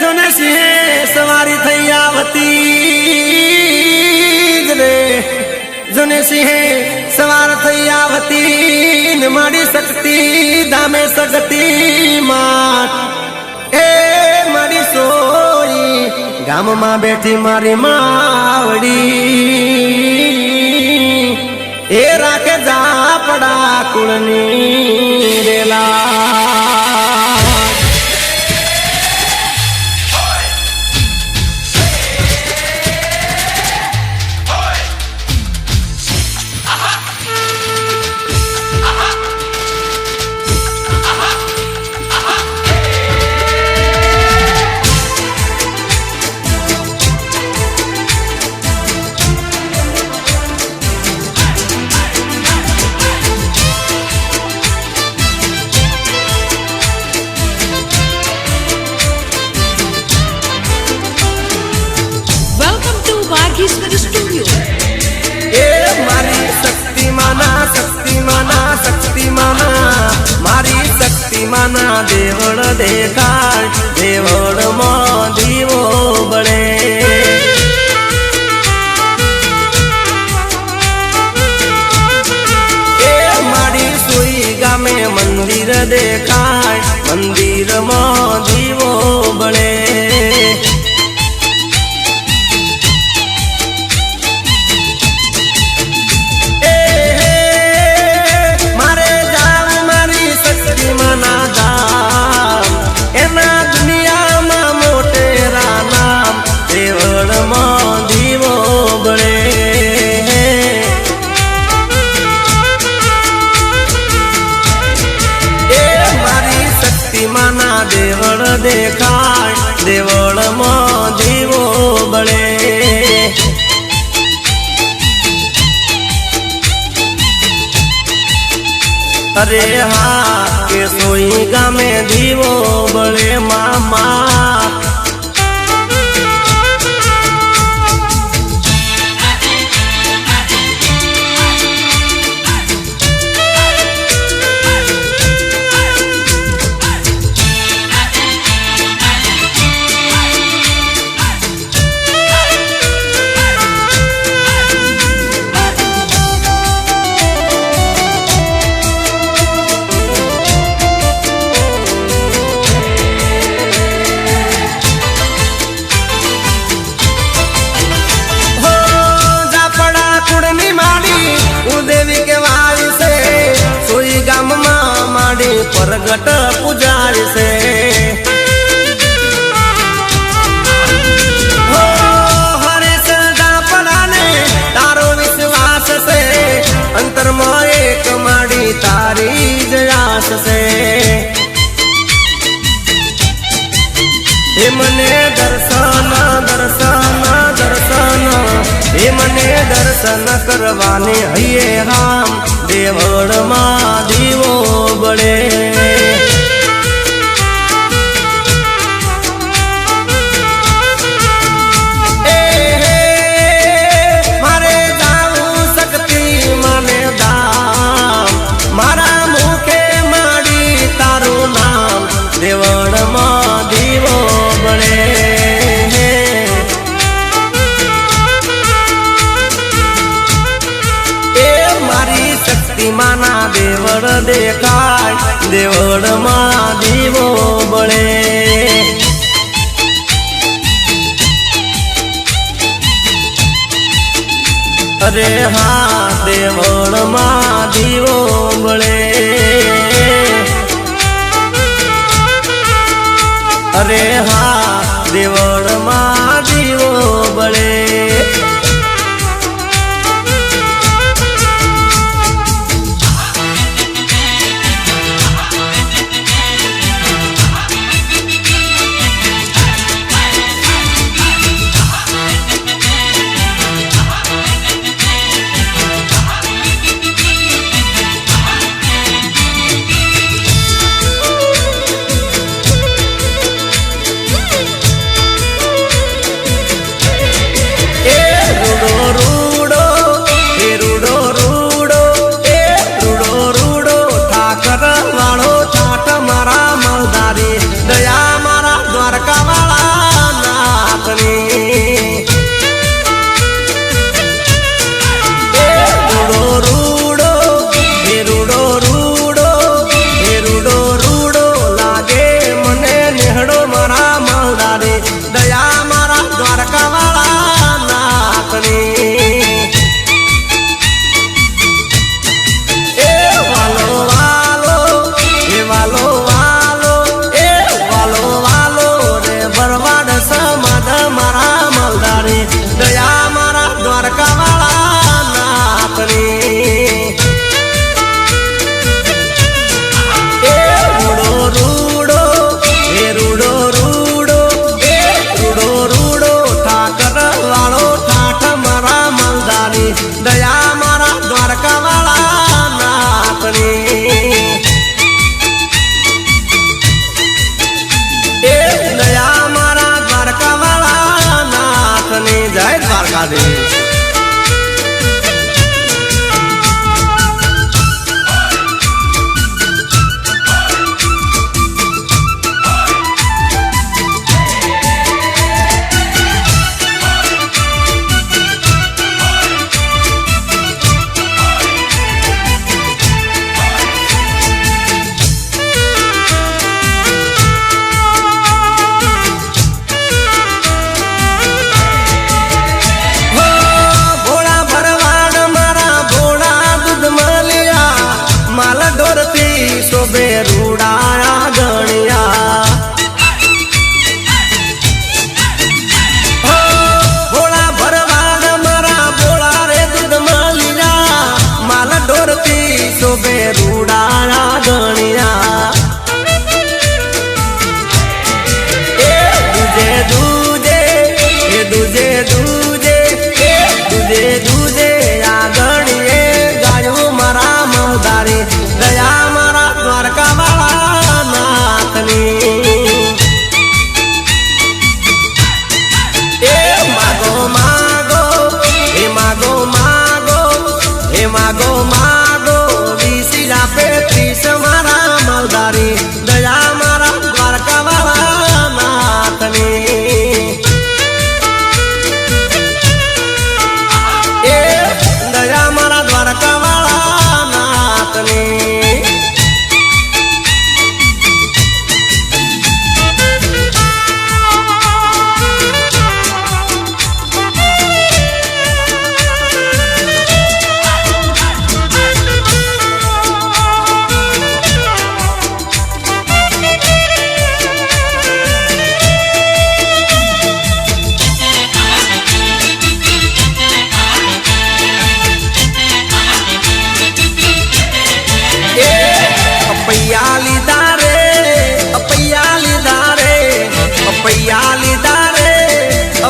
જોને સિંહ સવારી થઈ આવતી રે, જોને સિંહ સવાર થઈ આવતી ને મારી શક્તિ ધામે સગતી માં એ મારી સોઈ ગામમાં બેઠી મારી માવડી એ રાખે ઝાપડા કુળની રેલા મારી શક્તિમાના દેવળ દેખાય દેવળ માં દીવો બળે એ મારી સુઈ ગામે મંદિર દેખાય મંદિર માં દીવો બળે દેવળ દેખાય દેવળ માં દીવો બળે અરે હા કે સોઈ ગામે દીવો બળે મામા પ્રગટ પૂજાય છે હરેશ દાપડાને તારો વિશ્વાસ છે અંતરમાં એક માડી તારી જયાસ છે હે મને દર્શન દર્શન દર્શન હે મને દર્શન કરવાને હૈયે રામ દેવળમાં દીવો બળે મારે જાવું શક્તિ મને દામ મારા મુખે માડી તારું નામ દેવળમાં દીવો બળે માના દેવળ દેખાય દેવળ માં દીવો બળે અરે હા દેવળ માં દીવો બળે અરે હા દેવળ માં દીવો બળે દ્વારકાધીશ। शोभे रूड़ाया गणिया भोला भरवाड़ मारा भोला रे दूध मालिया माला डोरती शोभे रूड़ाया गणिया दूजे दूजे दूजे दूजे दूजे दूजे आ गणिए गायो मारा मलदारी दया द्वारका वाला नाथनी ए मागो मागो हे मागो मागो हे मागो मागो विशिला पे त्रिश मारा मलदारी दया मारा द्वारका वाला नाथनी ए दया मारा द्वारका वाला नाथनी अपैयाली दारे अपैयाली दारे अपैयाली दारे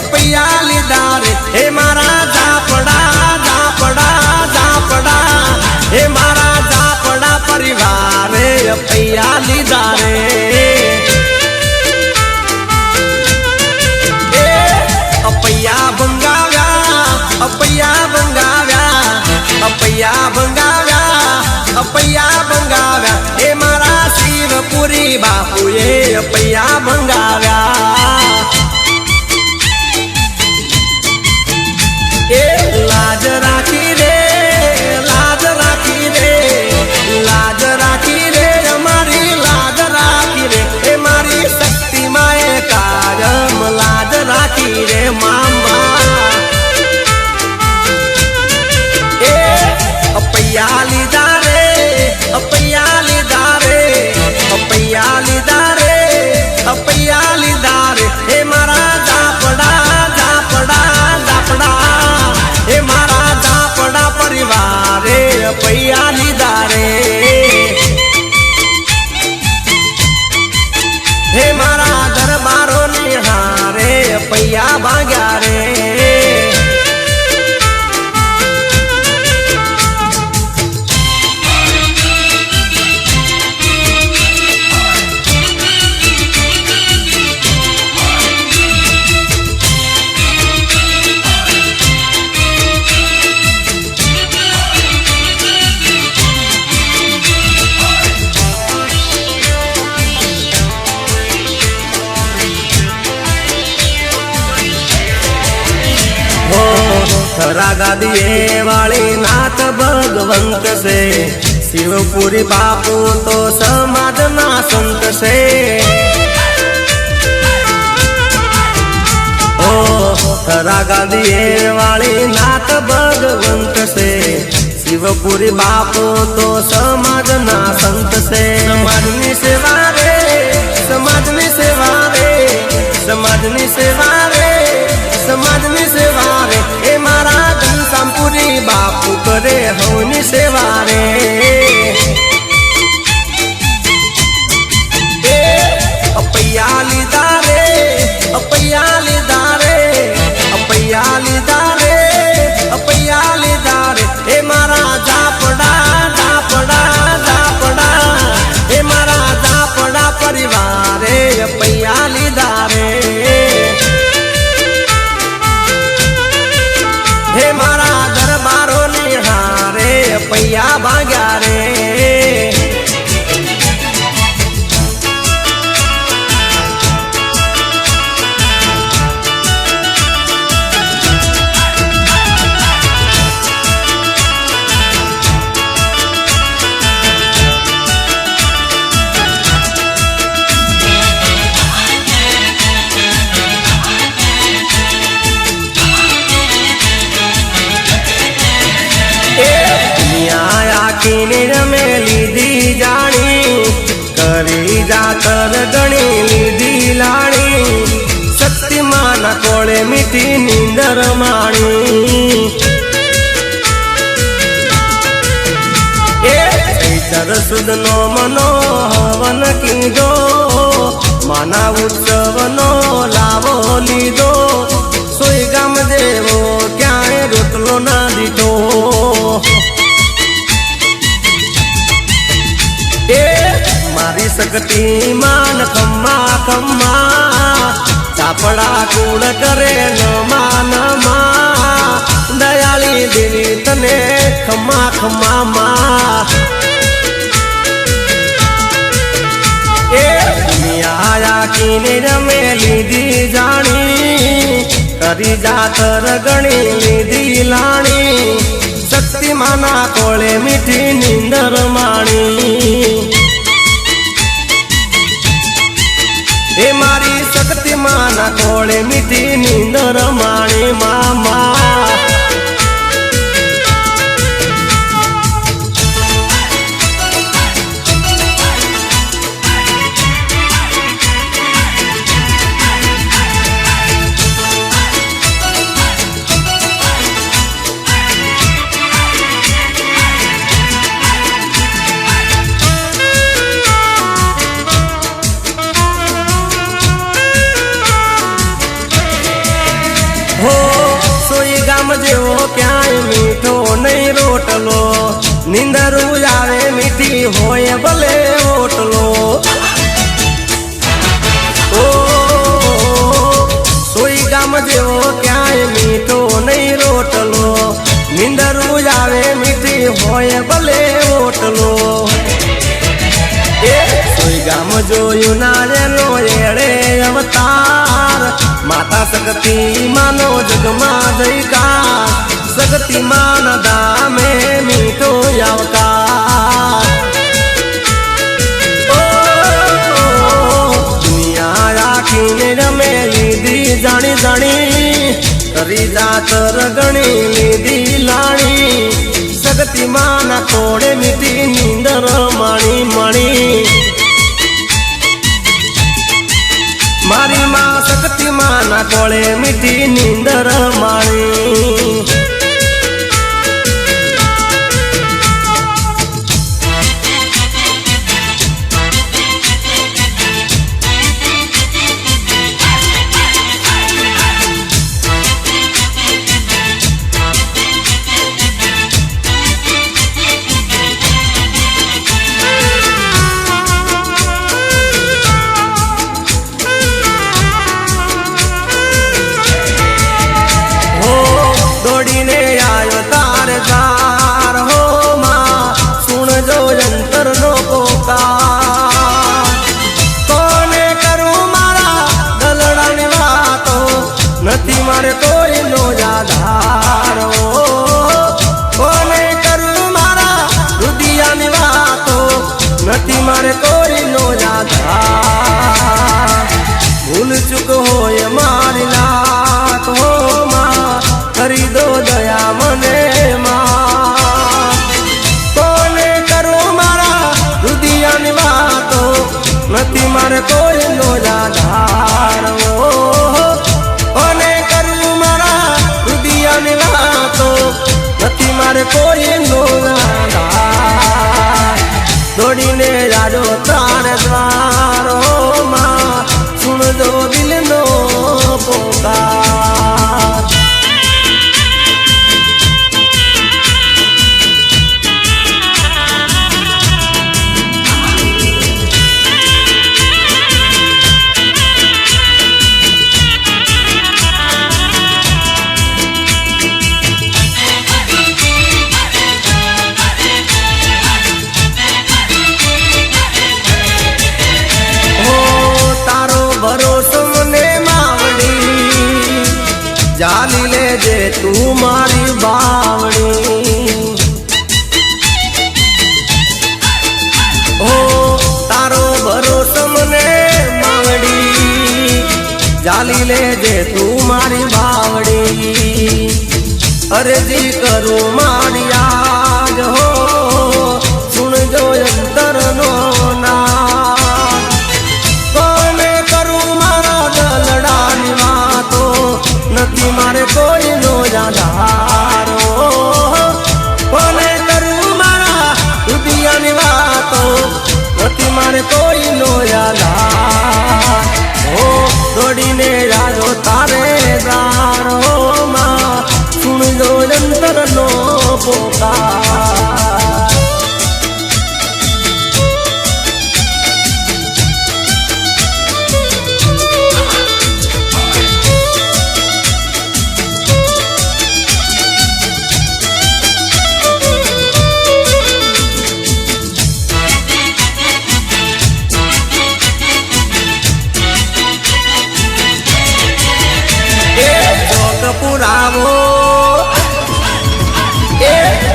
अपैयाली दारे हे मारा जापड़ा जापड़ा जापड़ा हे मारा जापड़ा परिवार अपैयाली दारे अपैया बंगाव्या अपैया बंगाव्या अपैया बंगाव्या अपैया बंगाव्या हे मारा शिवपुरी बापू ये अपैया बंगाव्या ए लाज राखी रे लाज राखी रे लाज राखी रे हमारी लाज राखी रे हे मारी शक्ति माए कारम लाज राखी रे मामा ए अपैयाली दारे अपैयाली दारे अपैयाली दारे अपैयाली दारे हे मारा जापड़ा जापड़ा जापड़ा हे मारा जापड़ा परिवार अपैयाली दारे हे मारा दरबारो निहारे अपैया भाग्या रे रागा दिए वाली नाथ भगवंत से शिवपुरी बापू तो समाज ना संत से ओ रागा दिए वाली नाथ भगवंत से शिवपुरी बापू तो समाज ना संत से समाज में सेवा रे समाज में सेवा रे समाज में सेवा रे समाज में सेवा रे ए मारा घनश्यामपुरी बापू करे हवनी सेवा रे अपैयाली दारे अपैयाली दारे अपैयाली दारे अपैयाली दारे हे मारा जापड़ा जापड़ा जापड़ा हे मारा जापड़ा परिवार अपैयाली दारे કરી જાતર ગણી લીધી લાણી શક્તિમાન કોળે મીઠી નીંદર માણી એ ચૈતર સુદ નો મનો હવન કીધો માના ઉત્સવ નો લાવો લીધો સોઈ ગામ જેવો ક્યાંય રોટલો ના દીધો એ મારી શક્તિ માન ખમ્મા ખમ્મા ચાપડા કુળ કરે નમા દયાળી દેવી તને ખમ્મા ખમ્મા માં એ દુનિયા કીને રમે લીધી જાણી કરી જાતર ગણી લીધી લાણી શક્તિમાના કોળે મીઠી નીંદર માણી એ મારી શક્તિમાના કોળે મીઠી નીંદર માણી મામા જેવો ક્યાંય મીઠો નહીં રોટલો નીંદરું આવે મીઠી હોય ભલે ઓટલો ઓ સોઈ ગામ જેવો ક્યાંય મીઠો નહીં રોટલો નીંદરું આવે મીઠી હોય ભલે ઓટલો એ સોઈ ગામ જોયું નારેલો એળે અવતાર માતા શક્તિ માનો જગમાં જયકાર શક્તિ માન દામે મીઠો આવકાર દુનિયા રાખીને રમે લીધી જાણી જાણી કરી જાતર ગણી લીધી લાણી શક્તિ માના કોડે મીઠી નીંદર માણી મણી મારી માં શક્તિમાના કોળે મીઠી નીંદર માણી મારે કોઈ નો આધારો કોને કરું મારા રુદિયાની વાતો નથી મારે કોઈ નો આધાર ભૂલ ચૂક હોય મારી લાત હો માં કરી દો દયા મને માં કોને કરું મારા રુદિયાની વાતો નથી મારે કોઈ નો આધાર નથી મારે કોઈ નો દોડીને જાડો તારે દ્વારો માં સુણજો દિલ નો પોકાર જાલી લેજે તું મારી બાવણી ઓ તારો ભરોસો મને માવડી જાલી લેજે તું મારી બાવડી અરજી કરું મારી આજ હો સુણજો અંતર નો ના कोई नो आधार हो दौड़ी ने राजो तारे दारो माँ सुन जो अंतर नो पोकार पुरावो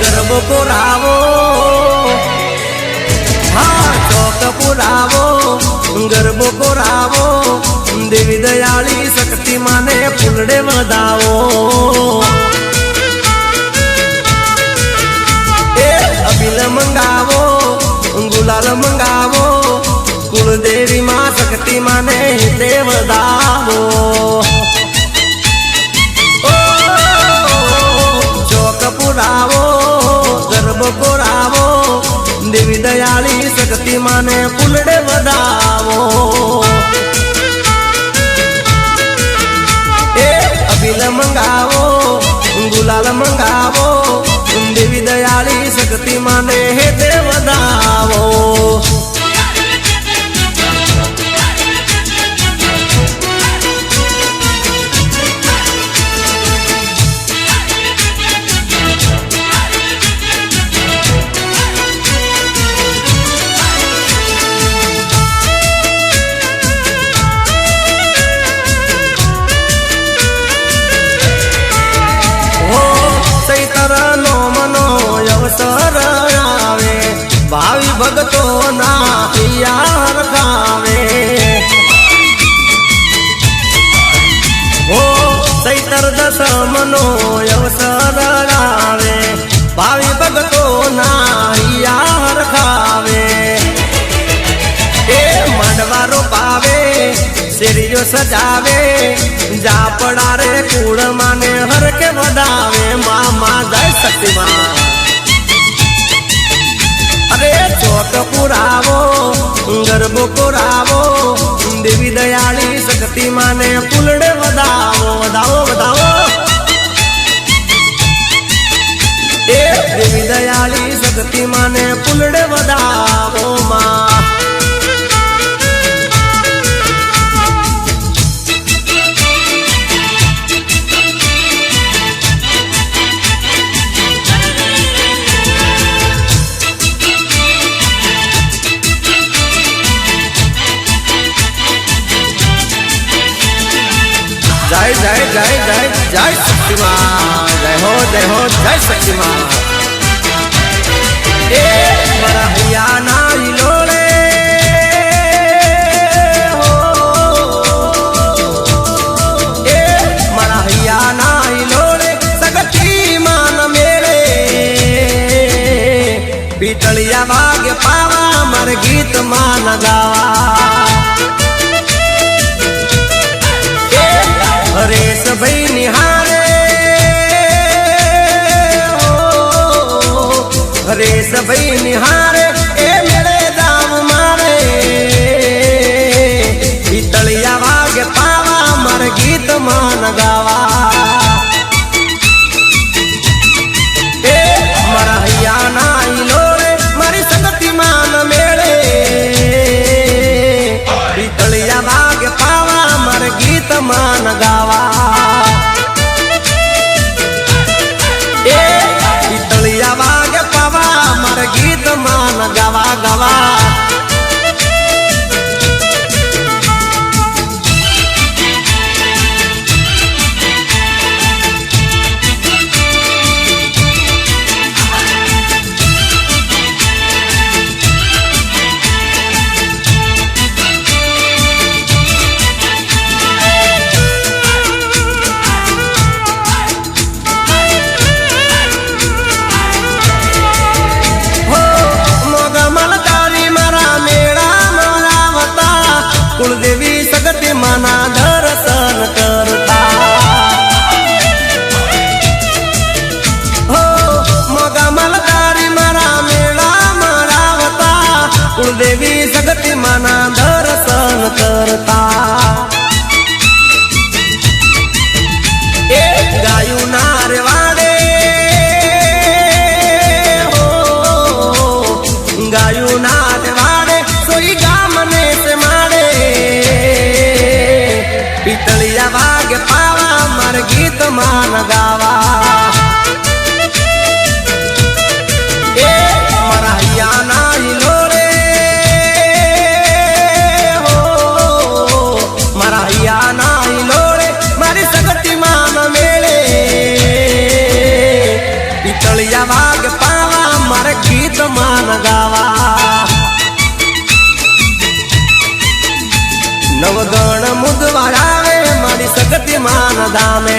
गर्भ पुरावो हाँ चौक पुरावो गर्भ पुरावो देवी दयाली शक्ति माने फूलड़े वधावो अबिल मंगावो गुलाल मंगावो कुलदेवी माँ शक्ति माने देव दावो पुरावो गर्भ पुरावो देवी दयाली शक्ति माने फूलड़े वधावो अबिल मंगावो गुलाल मंगावो देवी दयाली शक्ति माने देव दावो अवसर आवे भावी भगतो ना यार खावे हो सैतर दस मनो अवसर आवे भावी भगतो ना यार खावे मंडवारो पावे सीढ़ियों सजावे जा पड़ा रे कूड़ माने हर के वधावे मामा जय शक्ति माँ अरे चौक पुरावो गर्भ पुरावो देवी दयाली शक्ति माने फूलड़े वधावो वधावो वधावो देवी दयाली शक्ति माने फूलड़े वधावो माँ जय जय जय जय जय शक्ति माँ जय हो जय शक्ति माँ बड़ा भैया नाई लोड़े हो मरा भैया नाई लोड़े सगती मान मेरे पीतलिया भाग्य पावा मर गीत मान गावा हरेश भाई निहारे हरेश भाई निहारे मेरे दाम मारे पीतलिया भाग्य पावा मर गीत मान गावा मरहिया नाई लोरे मरी संगति मान मेरे पीतलिया भाग्य पावा मर गीत मान गावा पीतलिया भाग्य पावा मर गीत मान નવગણ મુદવાળાવે મારી સગતી માન ધામે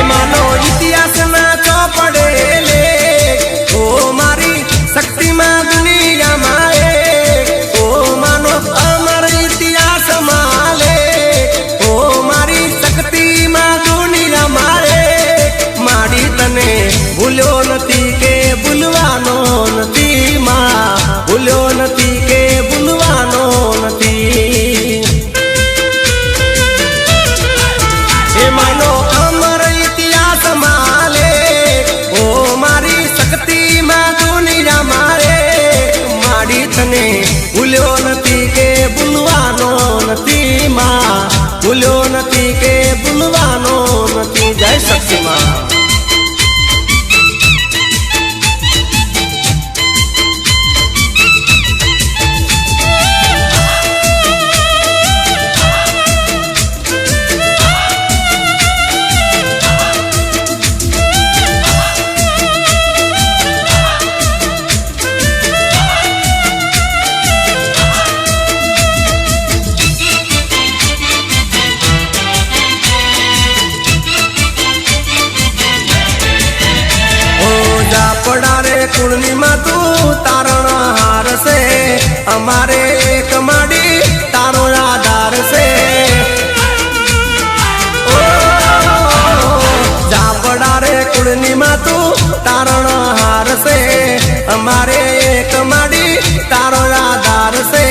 માનો ઇતિહાસ ના ચોપડે લે ઓ મારી શક્તિમાં દુનિયામાં ઓ માનો અમર ઇતિહાસ માલે ઓ મારી શક્તિમાં દુનિયામાં માડી તને ભૂલ્યો નથી કે ભૂલવાનો નથી માં ભૂલ્યો નથી કે ભૂલવાનો નથી એ માનો ભૂલ્યો નથી કે ભૂલવાનો નથી માં ભૂલ્યો નથી કે ભૂલવાનો નથી જય શક્તિ માં પૂર્ણિમા તું તારણ હાર છે અમારે એક માડી તારો આધાર છે જાપડા રે પૂર્ણિમા તું તારણ હાર છે અમારે એક માડી તારો આધાર છે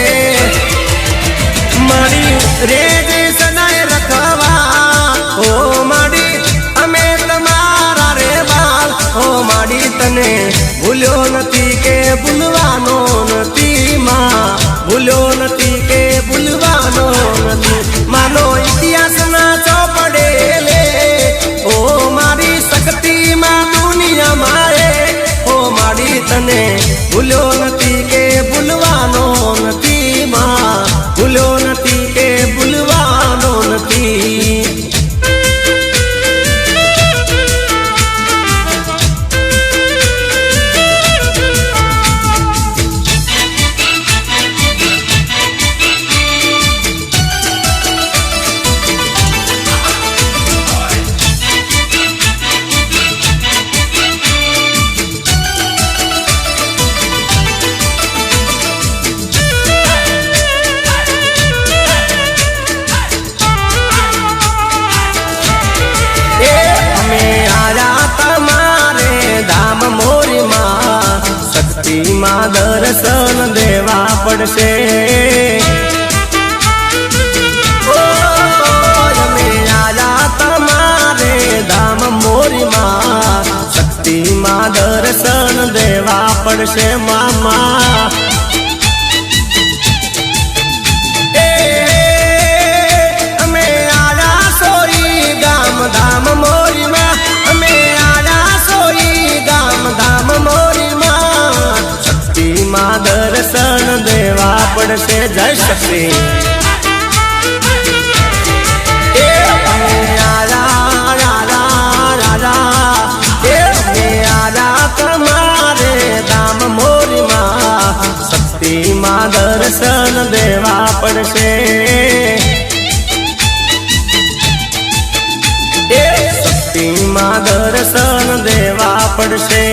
માડી રેજ સદાય રખવા ઓ માડી અમે તમારા રે બાલ ઓ માડી તને ભૂલ્યો નથી કે ભૂલવાનો નથી માં ભૂલ્યો નથી કે ભૂલવાનો નથી માનો ઇતિહાસ ના ચોપડે લે ઓ મારી શક્તિમાં દુનિયામાં ઓ મારી તને ભૂલ્યો નથી કે ભૂલવાનો નથી માં ભૂલ્યો નથી કે ભૂલવાનો નથી માં દર્શન દેવા પડશે અમે આયા તમારે ધામ મોરીમાં શક્તિમાં દર્શન દેવા પડશે મામા અમે આયા સોઈ ગામ ધામ મોરીમાં અમે આયા સોઈ ગામ ધામ મોરીમાં માં દર્શન દેવા પડશે જય શક્તિ તમારે ધામ મોરીમાં શક્તિ માં દર્શન દેવા પડશે શક્તિ માં દર્શન દેવા પડશે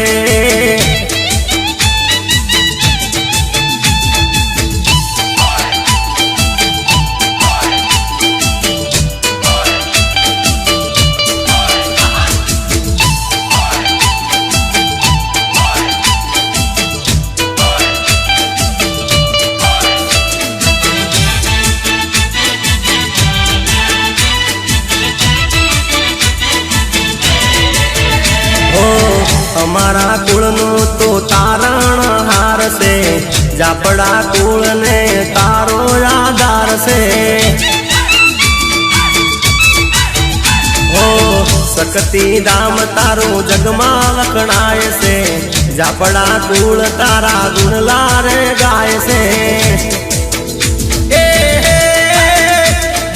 અમારા કુળનું તો તારણ હાર છે, જાપડા કુળને તારો આધાર છે। શક્તિ ધામ તારું જગમાં વખણાય છે જાપડા કુળ તારા ગુણલા રે ગાય છે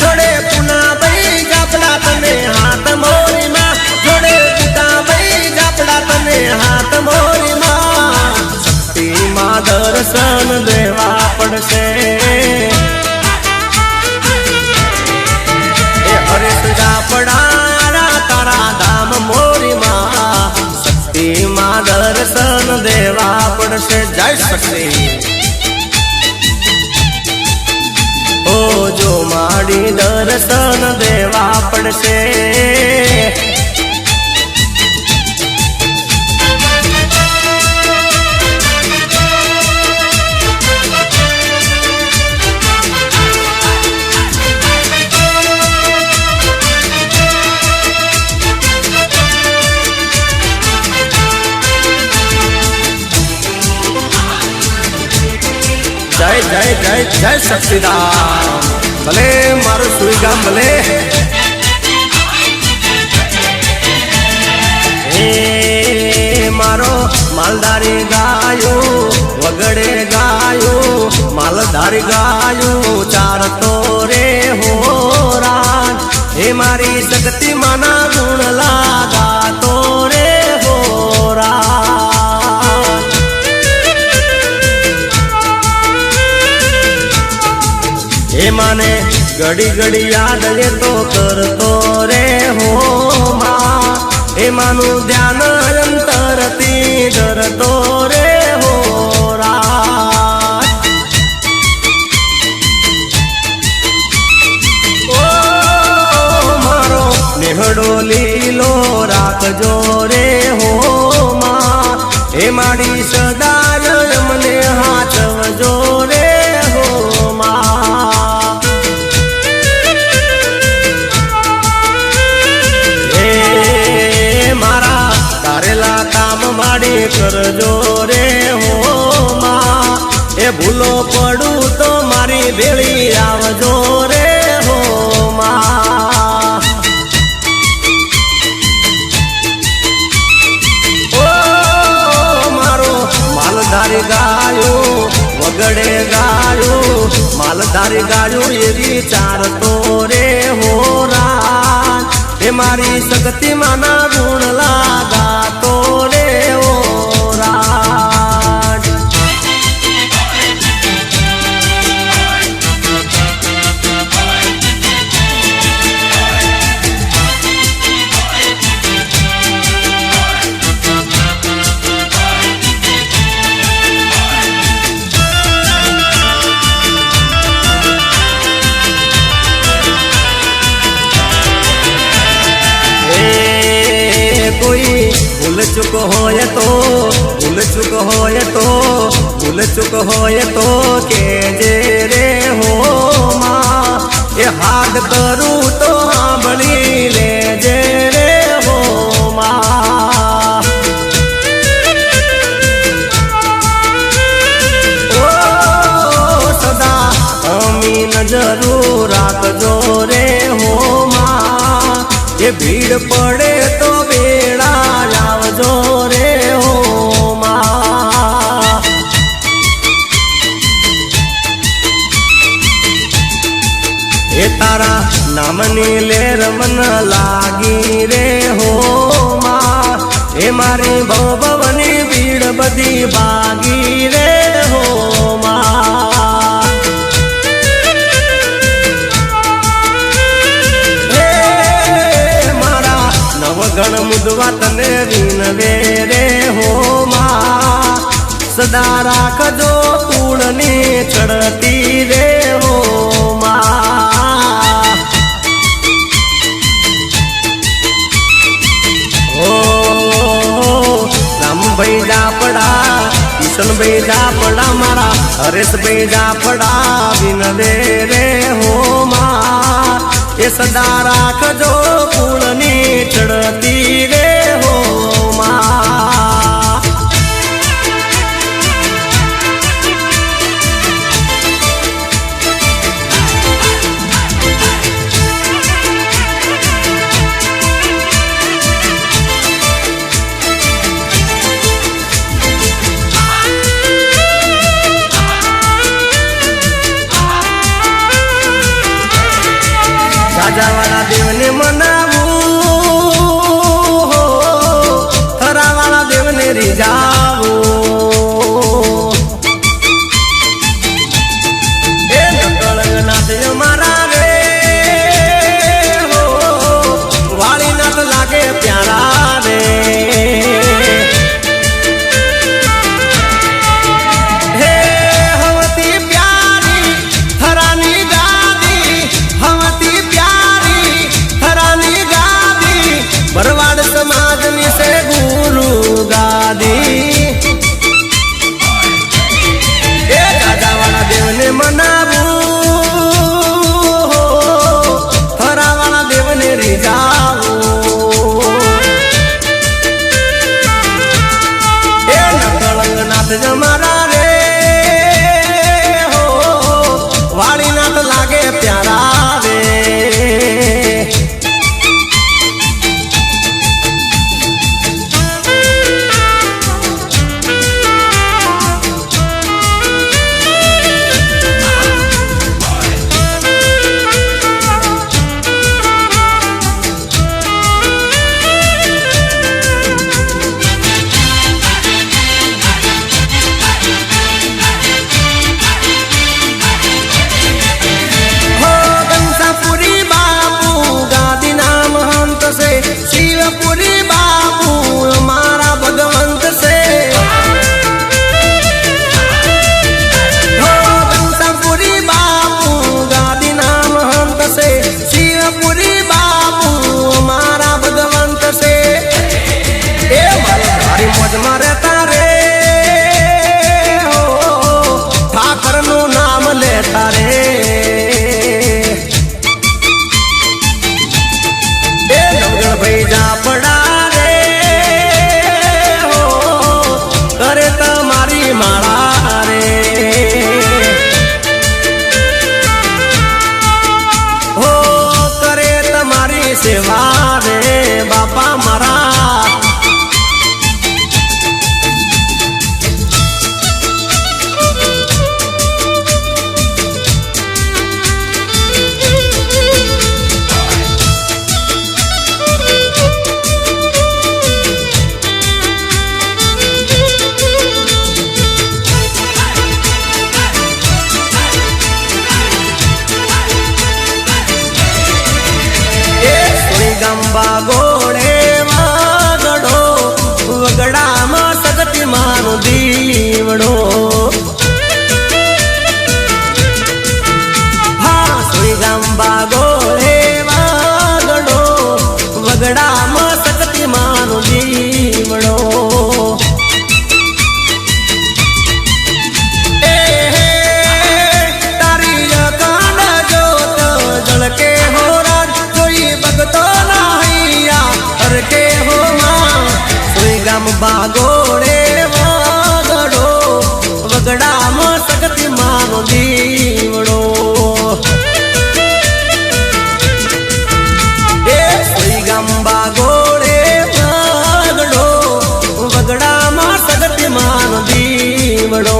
જોડે પુના ભાઈ જાપડા તને હાથ મોરીમાં જોડે પુતા ભાઈ જાપડા તને હાથ મોરીમાં શક્તિમાં દર્શન દેવા પડશે હરેશ જાપડા તારા ધામ મોરીમાં શક્તિમાં દર્શન દેવા પડશે જય શક્તિ ઓ જો માડી દર્શન દેવા પડશે जय जय जय जय शक्तिदान भले मारो सुई गाम भले मारो मालधारी गायो वगड़े गायो मालधारी गायो चार तोरे हो रान हे मारी शक्ति माना गुण लागा तोरे हो रान हे माने घड़ी घड़ी याद ये तो करतो रे हो मां हे मानु ध्यान अंतरती डरतो रे हो रात ओ मारो नेहड़ो लीलो राखजो रे हो मां हे माड़ी सदाय मने हाचवजो रे हो मां माड़ी करजो रे हो मां ए भूलो पड़ू तो मारी भेड़ी आवजो रे हो मां ओ मारो मालधारी गायो वगड़े गायो मालधारी गायो ये चार तो रे हो रान हे मारी शक्ति माना गुण लागा तो रे हो राज कोई भूल चुक होय तो भूल चुक होय तो भूल चुक होय तो के जे रे हो मां ये हाथ करूं तो बड़ी ले जे रे हो मां ओ सदा अमी नजरूर राखजो रे हो मां ये भीड़ पड़े तो बेड़ा आवजो रे हो मां ये तारा नामनी लेर मन लागी रे हो मां ये मारी भवनी भीड़ बदी बागी रे हो मां गण मुदवा तने विनवे रे हो मां सदा राखजो कूड़नी चढ़ती रे हो मां ओ राम भाई जापड़ा किशन भाई जापड़ा मारा हरेश भाई जापड़ा विनवे रे हो मां ये सदा राखजो कूड़नी चढ़ती रे हो मां જાજાવાળા દેવને મનાવું, થરાવાળા દેવને રીઝાવું. એ નકળનાથ અમારા રે વાળીનાથ લાગે પ્યારા રે. ભરવાડ સમાજની સે ગુરુ ગાદી. એ જાજાવાળા દેવને મનાવું, થરાવાળા દેવને રીઝાવું. એ નકળંગનાથ જમારા રે વાળીનાથ લાગે પ્યારા રે. શિવપુરી બાપુ મારા ભગવંત છે. ઘનશ્યામપુરી બાપુ ગાદી નામ હંત છે. શિવપુરી બાપુ મારા ભગવંત છે. એ મારી મોજમાં રહેતા રે ઠાકર નું નામ લેતા રે. ભૈજા પડા રે કરે તમારી માળા રે. હો કરે તમારી સેવા રે બાપા મારા. ગંબા ગોળે વાગડો વગડામાં સગતી માનો દીવડો. હા સુઈ ગંબા ગોળે વાગડો વગડામાં સગતી માનો દીવડો. તારી કાંડ જોત જળકે હો રાજ જોઈ ભગતો કે હો માં. સુઈ ગંબા ગોળે વાગડો વગડામાં સગતી માનો દીવડો. એ સુઈ ગંબા ગોળે વાગડો વગડામાં સગતી માનો દીવડો.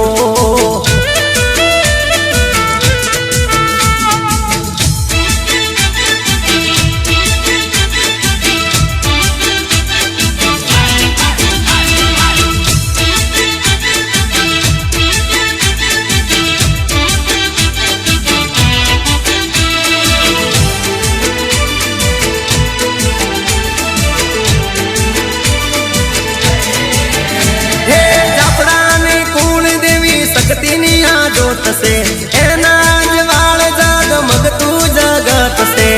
શક્તિની આ જોત છે એના જ વાળ જગમગતું જગત છે.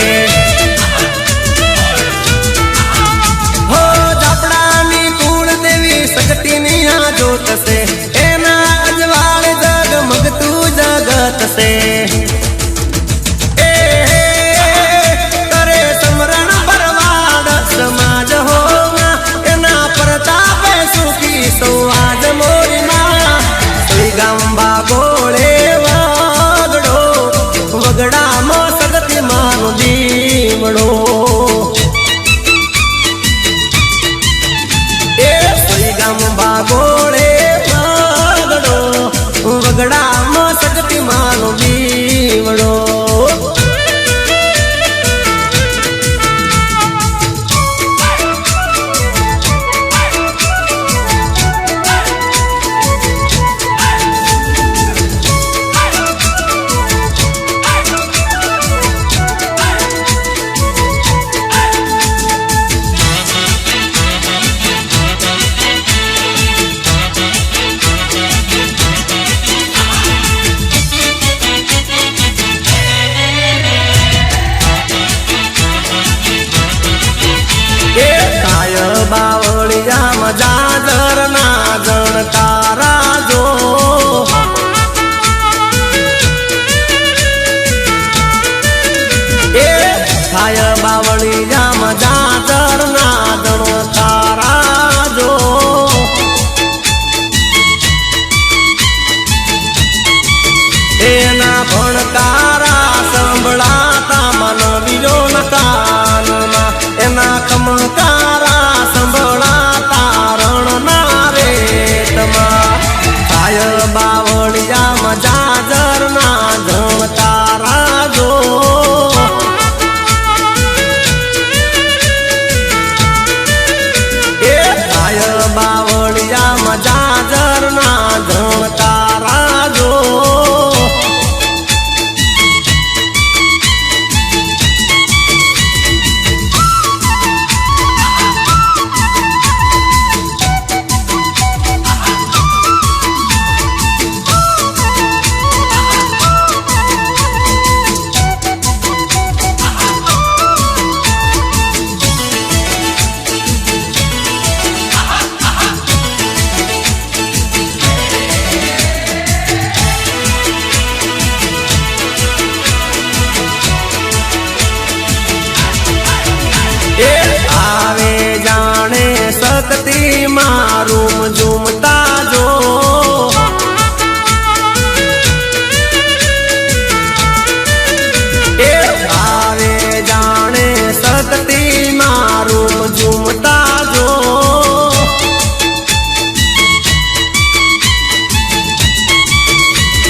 હો જાપડાની કુળ દેવી શક્તિની આ જોત છે એના જ વાળ જગમગતું જગત છે. કરે સમરણ ભરવાડ સમાજ હો એના પ્રતાપે સુખી સૌ આજ મોરી માં. ગંબા ગોળે વાગ માં રૂમ ઝૂમતા જો એ ભાવે જાણે શક્તિ માં રૂમ ઝૂમતા જો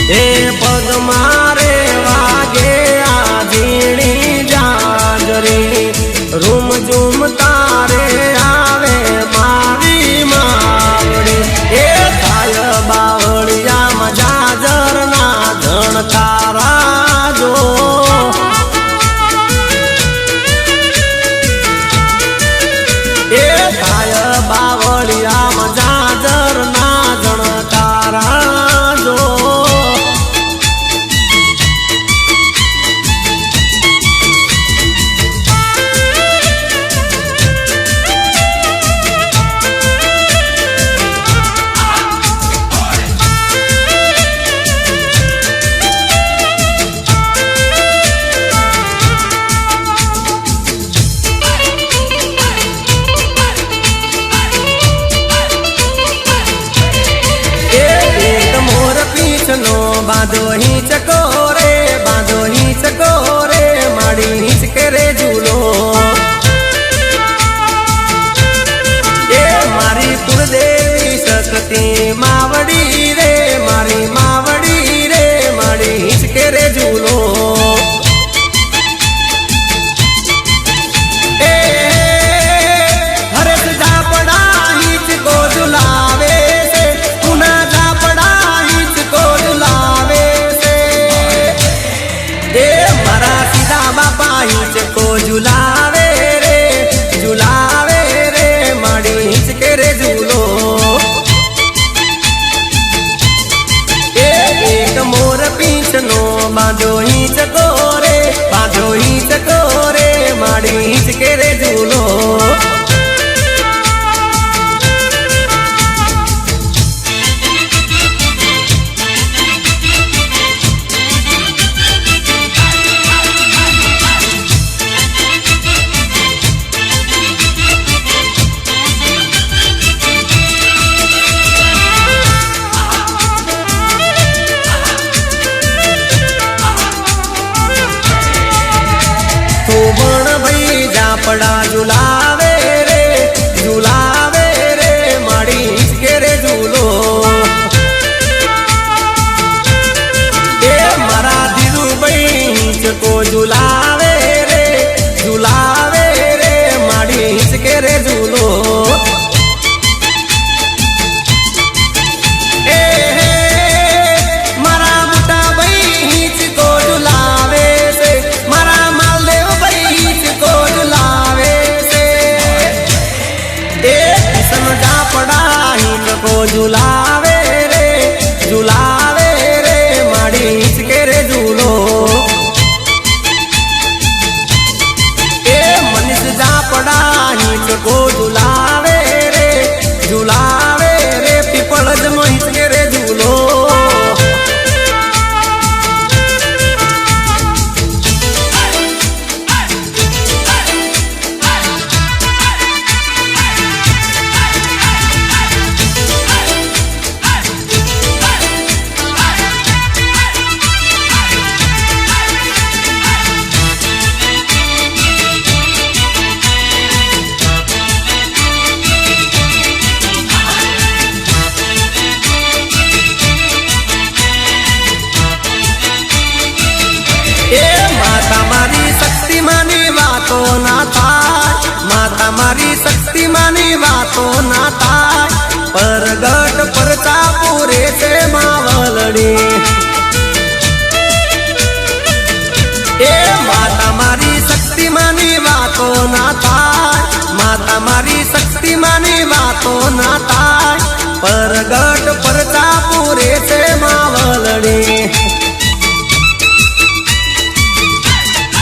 એ પગ મારે વાગે આ ઝીણી જાજરી રૂમ ઝૂમતા રે આવે મારી માવડી એ થાય બાવળિયામાં જાજરના ધણકારા જો એ થાય બાવળિયામાં જાજરના ધણકારા જો बांधो हिंचको रे बांधो हिंचको रे माड़ी हिंचके रे झूलो ए मारी कुलदेवी शक्ति मावड़ी रे मारी मावड़ी रे माड़ी हिंचके रे झूलो ए हरस झापड़ा हिंचको झुलावे से पुना झापड़ा हिंचको झुलावे ए मारा सीधा बापा हिंचको झुलावे रे माड़ी हिंचके रे झूलो ए एक मोर पीछनो बांधो हिंचको रे माड़ी हिंचके रे झूलो झापड़ा झुलावे रे माड़ी हिंचके रे झूलो ए मारा धीरू भाई हिंचको झुलावे रे माड़ी हिंचके रे झूलो ए मारा मोटा भाई हिंचको झुलावे से मारा मालदेव भाई हिंचको झुलावे से ए किसन झापड़ा हिंचको झुलावे रे माड़ी हिंचके रे झूलो ए मनीष झापड़ा हिंचको झुलावे रे पीपल में हिंचके रे झूलो माता मारी शक्ति मानी वातो ना थाय माता मारी शक्ति मानी वातो ना थाय परगट परचा पूरे से मावलड़ी ए माता मारी शक्ति मानी वातो ना थाय माता मारी शक्ति मानी वातो ना थाय परगट परचा पूरे से मावलड़ी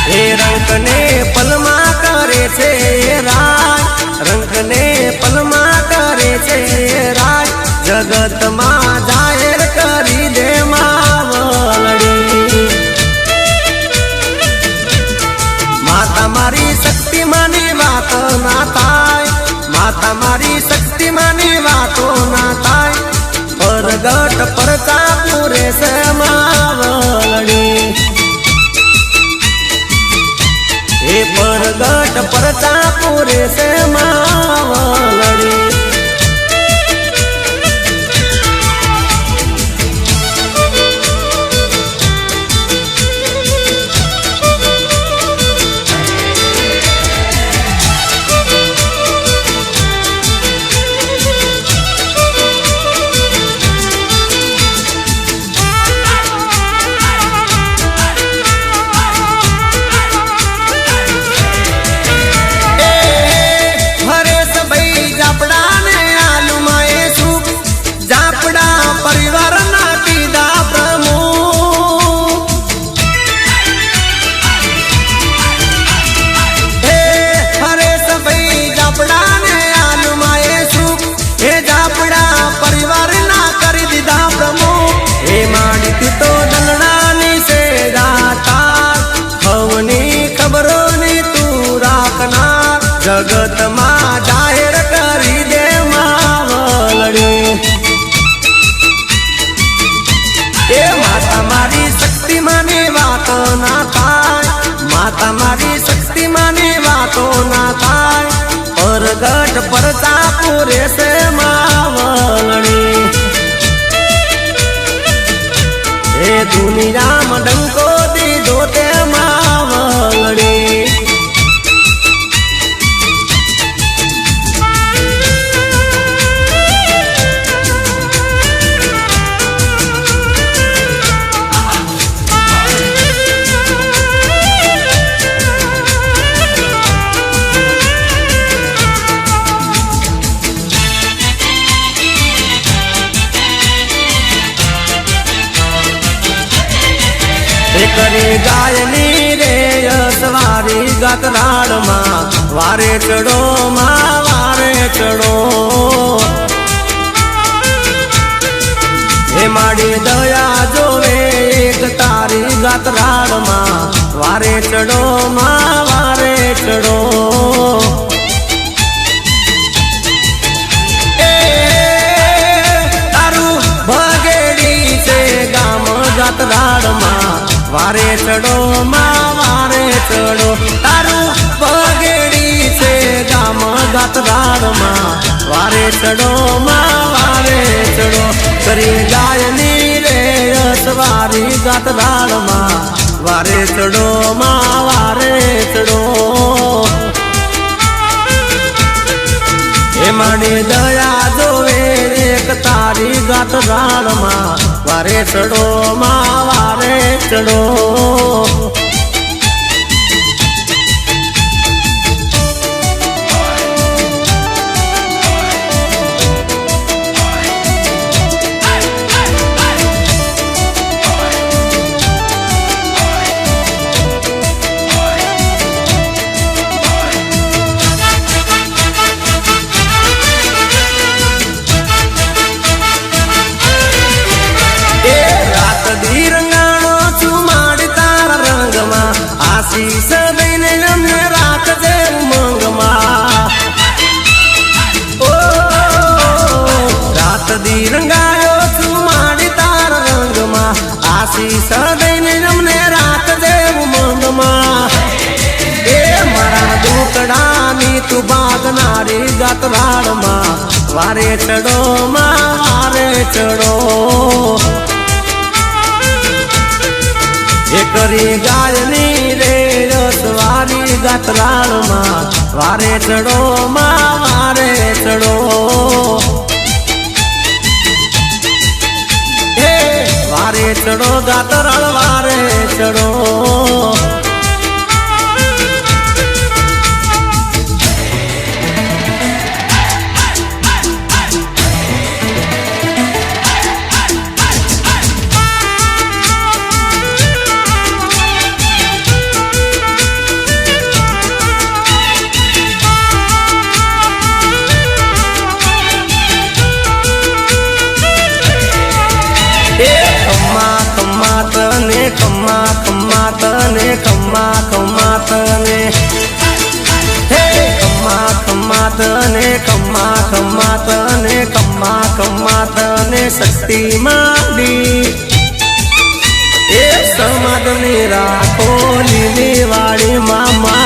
हे रंग ने पलमा करे छे राज रंग ने पलमा करे छे राज जगत मां जाहिर करी दे मावलड़ी माता मारी शक्ति मानी वात ना थाय माता मारी शक्ति मानी हे परगट परचा पुरे से मावलड़ी तो दलनानी से दाता हवनी खबरों तू राखना जगत मा जाहिर करी दे मावलड़ी ए माता मारी शक्ति माने वातो ना थाय माता मारी शक्ति माने वातो ना थाय परगट परचा पुरे से मावलड़ी दुनिया में डंको दी दोते मावलड़ी करे गायनी रे सवारी गतराड़ माँ वारे चढ़ो माँ वारे चढ़ो हे माड़ी दया जोवे एक तारी गतराड़ माँ वारे चढ़ो माँ वारे चढ़ो तारू भगेड़ी से गाम गतराड़ माँ वारे चढ़ो माँ वारे चढ़ो तारू पगेड़ी से गाम गतराड़ माँ वारे चढ़ो माँ वारे चढ़ो करी गायनी रे सवारी गतराड़ माँ वारे चढ़ो माँ वारे चढ़ो हे माड़ी दया जोवे एक तारी गतराड़ माँ वारे चढ़ो माँ वारे चढ़ो आशीष देने हमने रात दे उमंग माँ ओ रात दी रंगायो तुम्हारी तार रंग माँ आशीष देने हमने रात दे उमंग माँ ए मरा दुकड़ा नी तू बाग नारी गतराड़ माँ वारे चढ़ो माँ वारे चढ़ो करी गायनी रे रसवारी गतराड़ माँ वारे चढ़ो माँ वारे चढ़ो हे वारे चढ़ो गतराड़ वारे चढ़ो खम्मा खम्मा तने खम्मा खम्मा तने हे खम्मा खम्मा तने खम्मा खम्मा तने खम्मा खम्मा तने शक्ति माडी ए समाधि राखो लीली वाली मामा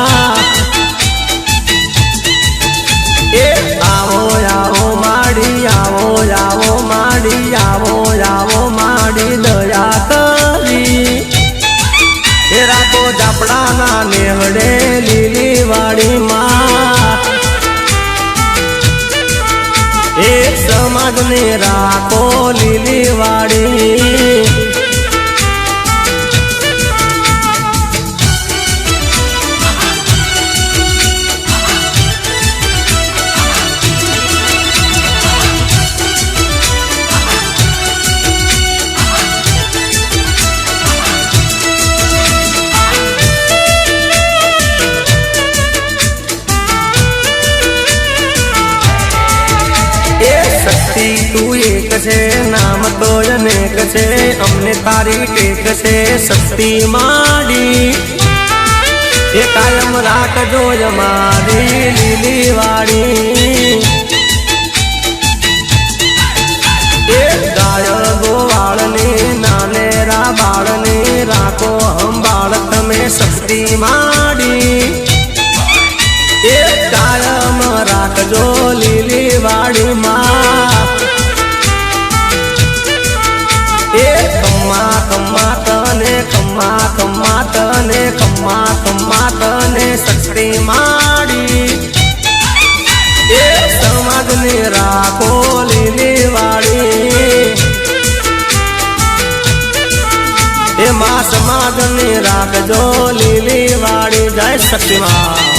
સમાજને રાખો લીલી વાડી શક્તિ તું એક છે નામ તો અનેક છે અમને તારી ટેક છે શક્તિ માડી એ કાયમ રાખજો અમારી લીલી વાડી એ ગાય ગોવાળને નાનેરા બાળને રાખો સંભાળ તમે શક્તિ માડી એ કાયમ રાખજો લીલી વાડીમાં એ ખમ્મા ખમ્મા તને ખમ્મા ખમ્મા તને ખમ્મા ખમ્મા તને શક્તિ માડી એ સમાજને રાખો લીલી વાડી એમાં સમાજને રાખજો લીલી વાડી જય શક્તિમાં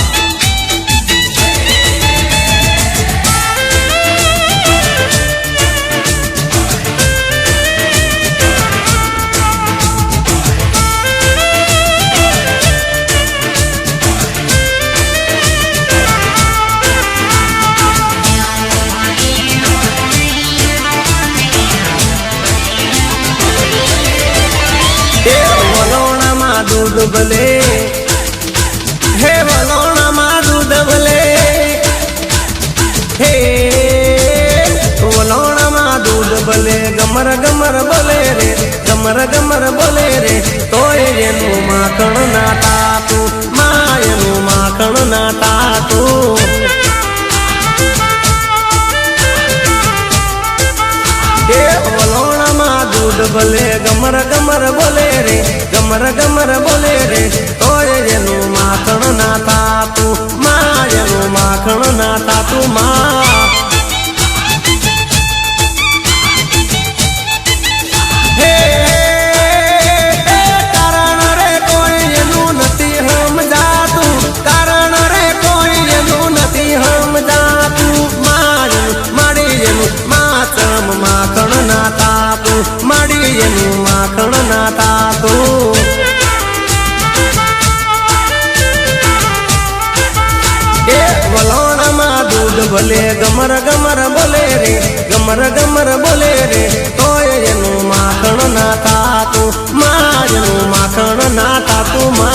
दूध भले हे वलोणा मा दूध भले हे वलोणा मा दूध भले गमर गमर बोले रे गमर गमर बोले रे तो एनु माखण ना तातू मायनु माखण ना तातू हे वलोणा मा दूध भले गमर गमर बोले रे गमर गमर बोले रे तो एनु माखण ना तातू मायनु माखण ना तातू मा हे कारण रे कोई एनु नती हम जातू कारण रे कोई एनु नती हम जातू मायनु माड़ी एनु माचम माखण ना तातू माड़ी एनु माखण ना तातू वलोणा मा दूध भले गमर गमर बोले रे गमर गमर बोले रे तो एनु माखण ना तातू मायनु माखण ना तातू मा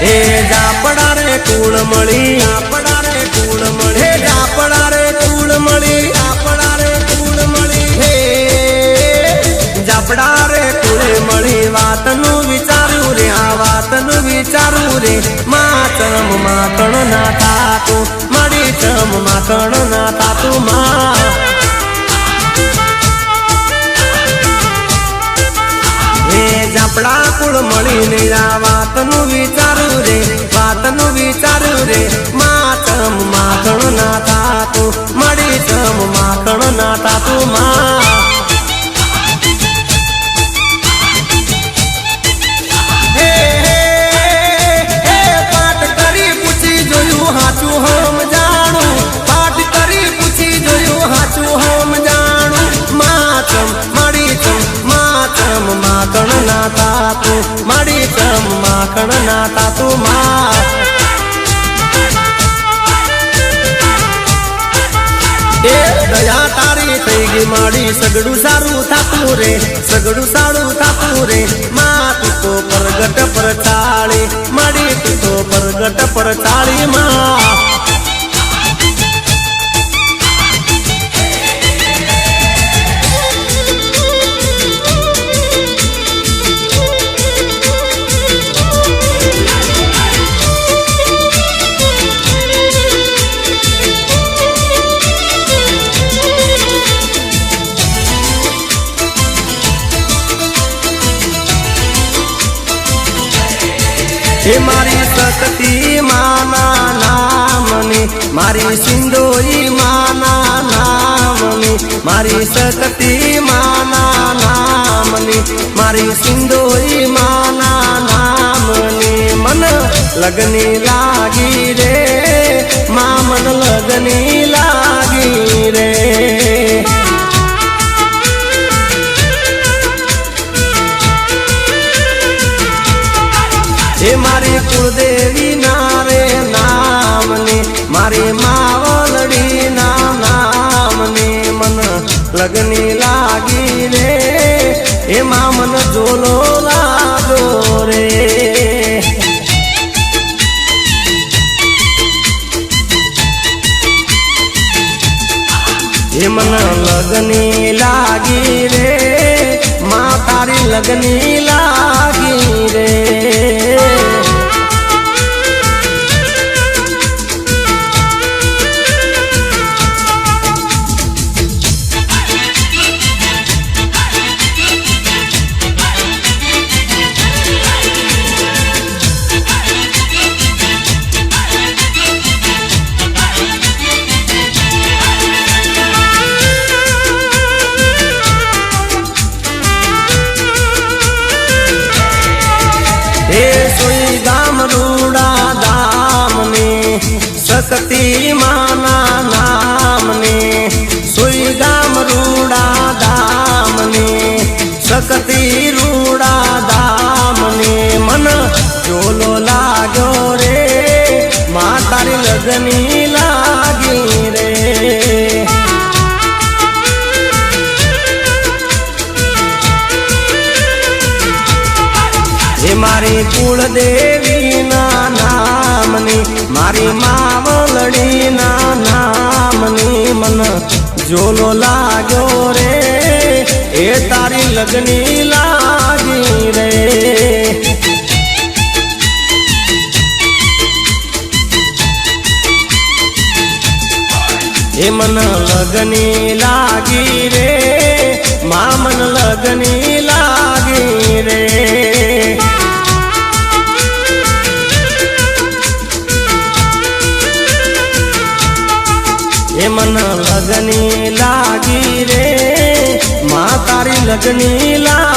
हे जापड़ा रे कूड़ मळी जापड़ा रे कूड़ मळी हे जापड़ा रे कूड़ मळी जापड़ा रे कूड़ मळी हे जापड़ा रे कूड़े मळी वातनु विचारू रे आ वातनु विचारू रे माचम माखण ना तातू मळी चम माखण ना तातू मा जापड़ा कुळ मळीने आ वातनु विचारू रे वातनु विचारू रे माचम माखण ना तातू मळी चम माखण ना तातू मा हे हे पाठ करी पूछी जोयू हाचू हम जाणू पाठ करी पूछी जोयू हाचू हम जाणू माचम मळी चम माचम माखण ना तातू मळी चम माखण ना तातू मा ए दया तारी થઈ ગઈ માડી સગડું સારું થાતું રે સગડું સારું થાતું રે માં તું તો પરગટ પર ચાળી માડી તું તો પરગટ પર ચાળી માં હે મારી શક્તિ માના નામની મારી સિંધોઈ માના નામની મારી શક્તિ માના નામની મારી સિંધોઈ માના નામની મન લગની લાગી રે મા મન લગની લાગી રે હે મારી કુળદેવી ના રે નામની મારી માવલડી ના નામની મન લગની લાગી રે એમાં મન જોલો લાગો રે એ મન લગની લાગી રે મા તારી લગની લાગી રે સોઈ ગામ રૂડા દામની શક્તિ માના નામની સોઈ ગામ રૂડા દામની શક્તિ રૂડા દામની મન જોલો લાગ્યો રે મા તારી લગની લાગી રે મારી કુળદેવી ના નામની મારી માવલડી ના નામની મન જોલો લાગ્યો રે એ તારી લગની લાગી રે એ મન લગની લાગી રે મા મન લગની લાગી રે એ મન લગની લાગી રે મા તારી લગની લાગી